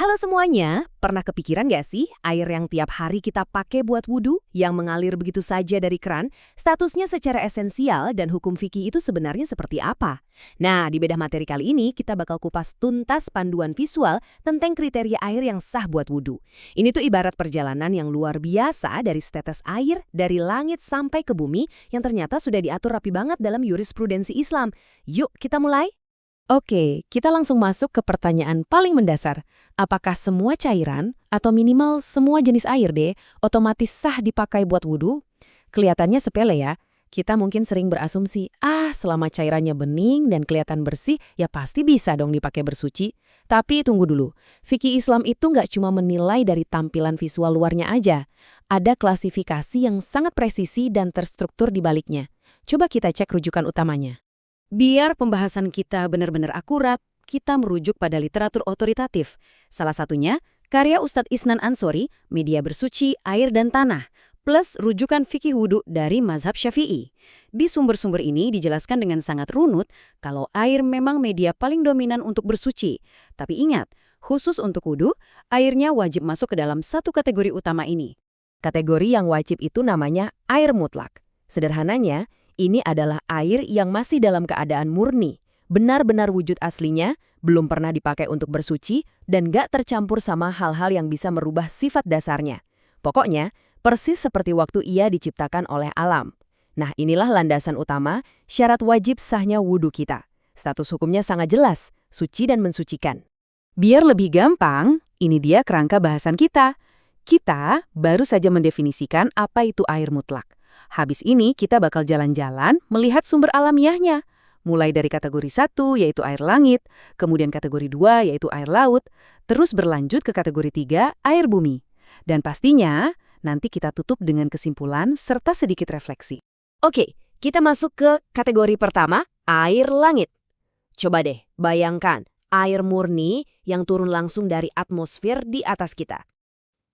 Halo semuanya, pernah kepikiran gak sih air yang tiap hari kita pakai buat wudhu, yang mengalir begitu saja dari keran, statusnya secara esensial dan hukum fikih itu sebenarnya seperti apa? Nah, di bedah materi kali ini kita bakal kupas tuntas panduan visual tentang kriteria air yang sah buat wudhu. Ini tuh ibarat perjalanan yang luar biasa dari setetes air, dari langit sampai ke bumi, yang ternyata sudah diatur rapi banget dalam jurisprudensi Islam. Yuk, kita mulai? Oke, kita langsung masuk ke pertanyaan paling mendasar. Apakah semua cairan, atau minimal semua jenis air deh, otomatis sah dipakai buat wudhu? Kelihatannya sepele ya. Kita mungkin sering berasumsi, selama cairannya bening dan kelihatan bersih, ya pasti bisa dong dipakai bersuci. Tapi tunggu dulu, fikih Islam itu nggak cuma menilai dari tampilan visual luarnya aja. Ada klasifikasi yang sangat presisi dan terstruktur di baliknya. Coba kita cek rujukan utamanya. Biar pembahasan kita benar-benar akurat, kita merujuk pada literatur otoritatif. Salah satunya, karya Ustadz Isnan Ansori, Media Bersuci, Air dan Tanah, plus rujukan fikih wudhu dari mazhab Syafi'i. Di sumber-sumber ini dijelaskan dengan sangat runut kalau air memang media paling dominan untuk bersuci. Tapi ingat, khusus untuk wudhu, airnya wajib masuk ke dalam satu kategori utama ini. Kategori yang wajib itu namanya air mutlak. Sederhananya, ini adalah air yang masih dalam keadaan murni, benar-benar wujud aslinya, belum pernah dipakai untuk bersuci, dan gak tercampur sama hal-hal yang bisa merubah sifat dasarnya. Pokoknya, persis seperti waktu ia diciptakan oleh alam. Nah, inilah landasan utama, syarat wajib sahnya wudhu kita. Status hukumnya sangat jelas, suci dan mensucikan. Biar lebih gampang, ini dia kerangka bahasan kita. Kita baru saja mendefinisikan apa itu air mutlak. Habis ini kita bakal jalan-jalan melihat sumber alamiahnya. Mulai dari kategori 1 yaitu air langit, kemudian kategori 2 yaitu air laut, terus berlanjut ke kategori 3 air bumi. Dan pastinya nanti kita tutup dengan kesimpulan serta sedikit refleksi. Oke, kita masuk ke kategori pertama, air langit. Coba deh bayangkan air murni yang turun langsung dari atmosfer di atas kita.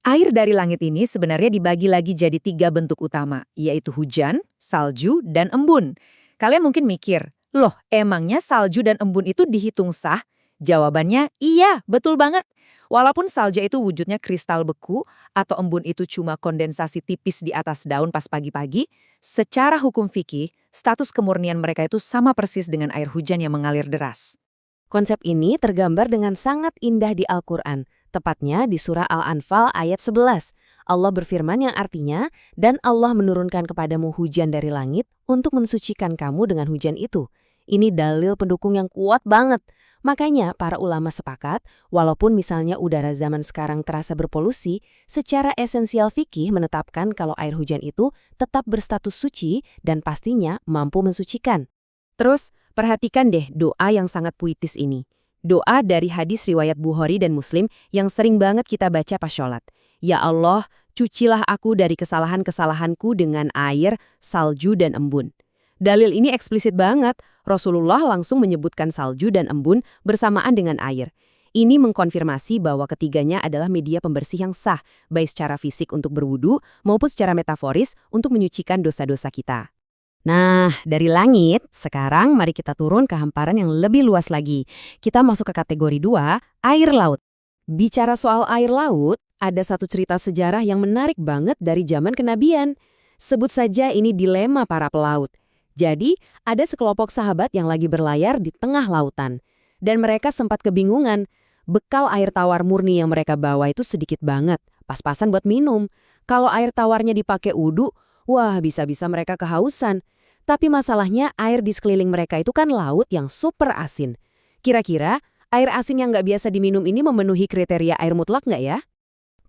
Air dari langit ini sebenarnya dibagi lagi jadi 3 bentuk utama, yaitu hujan, salju, dan embun. Kalian mungkin mikir, loh emangnya salju dan embun itu dihitung sah? Jawabannya iya, betul banget. Walaupun salju itu wujudnya kristal beku, atau embun itu cuma kondensasi tipis di atas daun pas pagi-pagi, secara hukum fikih, status kemurnian mereka itu sama persis dengan air hujan yang mengalir deras. Konsep ini tergambar dengan sangat indah di Al-Quran, tepatnya di surah Al-Anfal ayat 11. Allah berfirman yang artinya, dan Allah menurunkan kepadamu hujan dari langit untuk mensucikan kamu dengan hujan itu. Ini dalil pendukung yang kuat banget. Makanya para ulama sepakat, walaupun misalnya udara zaman sekarang terasa berpolusi, secara esensial fikih menetapkan kalau air hujan itu tetap berstatus suci dan pastinya mampu mensucikan. Terus, perhatikan deh doa yang sangat puitis ini. Doa dari hadis riwayat Bukhari dan Muslim yang sering banget kita baca pas sholat. Ya Allah, cucilah aku dari kesalahan-kesalahanku dengan air, salju, dan embun. Dalil ini eksplisit banget. Rasulullah langsung menyebutkan salju dan embun bersamaan dengan air. Ini mengkonfirmasi bahwa ketiganya adalah media pembersih yang sah, baik secara fisik untuk berwudu maupun secara metaforis untuk menyucikan dosa-dosa kita. Nah, dari langit, sekarang mari kita turun ke hamparan yang lebih luas lagi. Kita masuk ke kategori 2, air laut. Bicara soal air laut, ada satu cerita sejarah yang menarik banget dari zaman kenabian. Sebut saja ini dilema para pelaut. Jadi, ada sekelompok sahabat yang lagi berlayar di tengah lautan. Dan mereka sempat kebingungan. Bekal air tawar murni yang mereka bawa itu sedikit banget, pas-pasan buat minum. Kalau air tawarnya dipakai wudhu, wah bisa-bisa mereka kehausan. Tapi masalahnya air di sekeliling mereka itu kan laut yang super asin. Kira-kira air asin yang nggak biasa diminum ini memenuhi kriteria air mutlak nggak ya?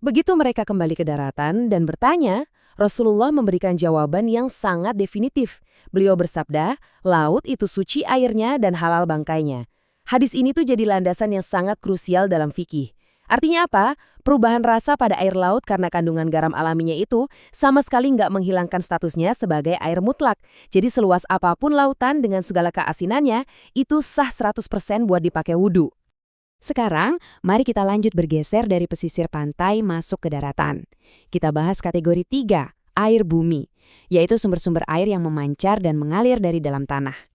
Begitu mereka kembali ke daratan dan bertanya, Rasulullah memberikan jawaban yang sangat definitif. Beliau bersabda, laut itu suci airnya dan halal bangkainya. Hadis ini tuh jadi landasan yang sangat krusial dalam fikih. Artinya apa? Perubahan rasa pada air laut karena kandungan garam alaminya itu sama sekali nggak menghilangkan statusnya sebagai air mutlak. Jadi seluas apapun lautan dengan segala keasinannya, itu sah 100% buat dipakai wudhu. Sekarang, mari kita lanjut bergeser dari pesisir pantai masuk ke daratan. Kita bahas kategori 3, air bumi, yaitu sumber-sumber air yang memancar dan mengalir dari dalam tanah.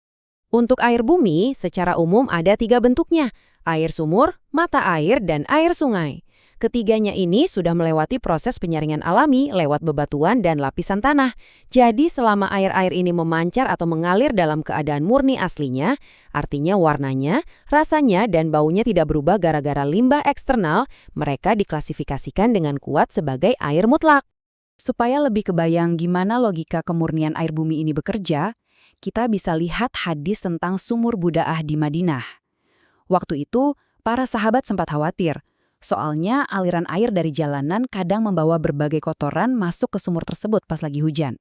Untuk air bumi, secara umum ada 3 bentuknya. Air sumur, mata air, dan air sungai. Ketiganya ini sudah melewati proses penyaringan alami lewat bebatuan dan lapisan tanah. Jadi selama air-air ini memancar atau mengalir dalam keadaan murni aslinya, artinya warnanya, rasanya, dan baunya tidak berubah gara-gara limbah eksternal, mereka diklasifikasikan dengan kuat sebagai air mutlak. Supaya lebih kebayang gimana logika kemurnian air bumi ini bekerja, kita bisa lihat hadis tentang sumur Budaah di Madinah. Waktu itu, para sahabat sempat khawatir. Soalnya aliran air dari jalanan kadang membawa berbagai kotoran masuk ke sumur tersebut pas lagi hujan.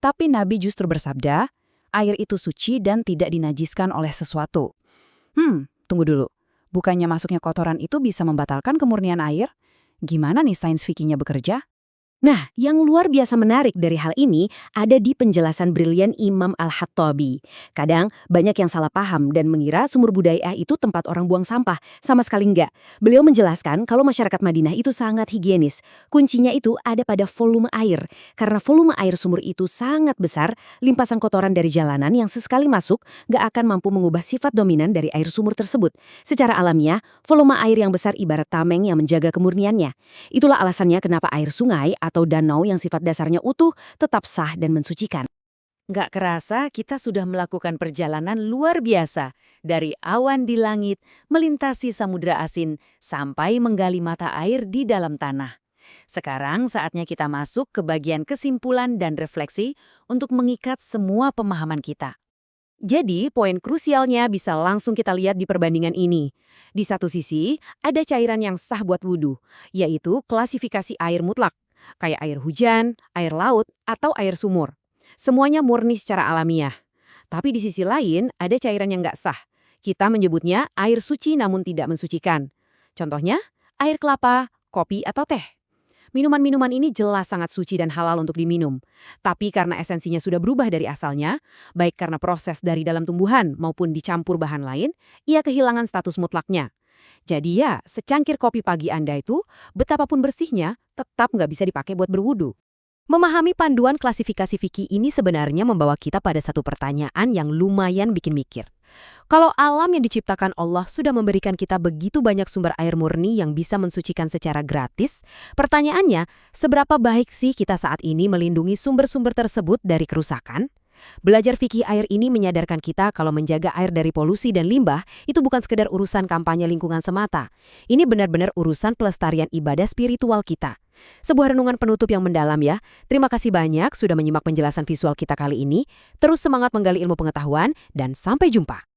Tapi Nabi justru bersabda, air itu suci dan tidak dinajiskan oleh sesuatu. Tunggu dulu. Bukannya masuknya kotoran itu bisa membatalkan kemurnian air? Gimana nih sains fikinya bekerja? Nah, yang luar biasa menarik dari hal ini ada di penjelasan brilian Imam Al-Khattabi. Kadang banyak yang salah paham dan mengira sumur Budaiah itu tempat orang buang sampah. Sama sekali enggak. Beliau menjelaskan kalau masyarakat Madinah itu sangat higienis. Kuncinya itu ada pada volume air. Karena volume air sumur itu sangat besar, limpasan kotoran dari jalanan yang sesekali masuk nggak akan mampu mengubah sifat dominan dari air sumur tersebut. Secara alamiah, volume air yang besar ibarat tameng yang menjaga kemurniannya. Itulah alasannya kenapa air sungai atau danau yang sifat dasarnya utuh tetap sah dan mensucikan. Nggak kerasa kita sudah melakukan perjalanan luar biasa. Dari awan di langit, melintasi samudra asin, sampai menggali mata air di dalam tanah. Sekarang saatnya kita masuk ke bagian kesimpulan dan refleksi untuk mengikat semua pemahaman kita. Jadi, poin krusialnya bisa langsung kita lihat di perbandingan ini. Di satu sisi, ada cairan yang sah buat wudhu, yaitu klasifikasi air mutlak. Kayak air hujan, air laut, atau air sumur. Semuanya murni secara alamiah. Tapi di sisi lain, ada cairan yang nggak sah. Kita menyebutnya air suci namun tidak mensucikan. Contohnya, air kelapa, kopi, atau teh. Minuman-minuman ini jelas sangat suci dan halal untuk diminum. Tapi karena esensinya sudah berubah dari asalnya, baik karena proses dari dalam tumbuhan maupun dicampur bahan lain, ia kehilangan status mutlaknya. Jadi ya, secangkir kopi pagi Anda itu, betapapun bersihnya, tetap nggak bisa dipakai buat berwudu. Memahami panduan klasifikasi fikih ini sebenarnya membawa kita pada satu pertanyaan yang lumayan bikin mikir. Kalau alam yang diciptakan Allah sudah memberikan kita begitu banyak sumber air murni yang bisa mensucikan secara gratis, pertanyaannya, seberapa baik sih kita saat ini melindungi sumber-sumber tersebut dari kerusakan? Belajar fikih air ini menyadarkan kita kalau menjaga air dari polusi dan limbah itu bukan sekedar urusan kampanye lingkungan semata. Ini benar-benar urusan pelestarian ibadah spiritual kita. Sebuah renungan penutup yang mendalam ya. Terima kasih banyak sudah menyimak penjelasan visual kita kali ini. Terus semangat menggali ilmu pengetahuan dan sampai jumpa.